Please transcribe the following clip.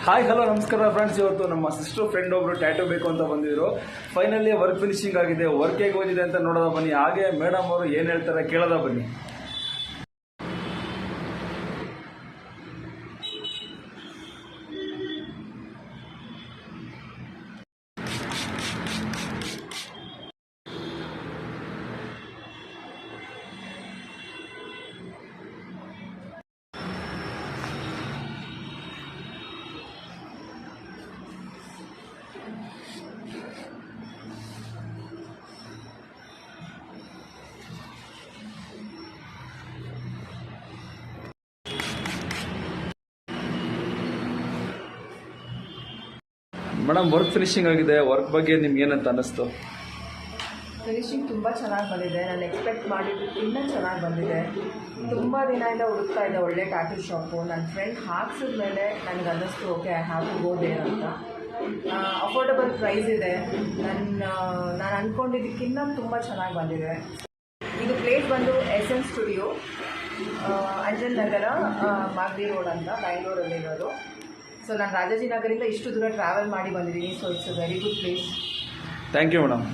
Hi hello ನಮಸ್ಕಾರ friends. ಇವತ್ತು ನಮ್ಮ ಸಿಸ್ಟರ್ ಫ್ರೆಂಡ್ ಒಬ್ರು ಟ್ಯಾಟೂ ಬೇಕು ಅಂತ ಬಂದಿದ್ರು. ಫೈನಲಿ ವರ್ಕ್ ಫಿನಿಶಿಂಗ್ ಆಗಿದೆ. ವರ್ಕ್ ಹೇಗೆ ಹೋಗಿದೆ ಅಂತ ನೋಡೋದ ಬನ್ನಿ. ಹಾಗೆ ಮೇಡಮ್ ಅವರು ಏನು ಹೇಳ್ತಾರೆ ಕೇಳೋದ ಬನ್ನಿ. ಮೇಡಮ್ ವರ್ಕ್ ಫಿನಿಶಿಂಗ್ ಆಗಿದೆ. ವರ್ಕ್ ಬಗ್ಗೆ ನಿಮ್ಗೆ ಏನಂತ ಅನ್ನಿಸ್ತು? ಫಿನಿಶಿಂಗ್ ತುಂಬ ಚೆನ್ನಾಗಿ ಬಂದಿದೆ. ನಾನು ಎಕ್ಸ್ಪೆಕ್ಟ್ ಮಾಡಿದ್ದಕ್ಕಿಂತ ಚೆನ್ನಾಗಿ ಬಂದಿದೆ. ತುಂಬ ದಿನದಿಂದ ಹುಡುಕ್ತಾ ಇದ್ದೆ ಒಳ್ಳೆ ಟ್ಯಾಟೂ ಶಾಪು. ನನ್ನ ಫ್ರೆಂಡ್ ಹಾಕ್ಸಿದ ಮೇಲೆ ನನಗೆ ಅನ್ನಿಸ್ತು okay I have to go there ಅಂತ. ಅಫೋರ್ಡಬಲ್ ಪ್ರೈಸ್ ಇದೆ. ನಾನು ಅಂದ್ಕೊಂಡಿದ್ದಕ್ಕಿಂತ ತುಂಬ ಚೆನ್ನಾಗಿ ಬಂದಿದೆ. ಇದು ಪ್ಲೇಸ್ ಬಂದು SM ಸ್ಟುಡಿಯೋ, ಅಂಜನ್ ನಗರ, ಮಾಗಡಿ ರೋಡ್ ಅಂತ, ಬ್ಯಾಂಗ್ಳೂರಲ್ಲಿರೋದು. ಸೊ ನಾನು ರಾಜಾಜಿನಗರಿಂದ ಇಷ್ಟು ದೂರ ಟ್ರಾವೆಲ್ ಮಾಡಿ ಬಂದಿದ್ದೀನಿ. So it's a very good place. Thank you madam.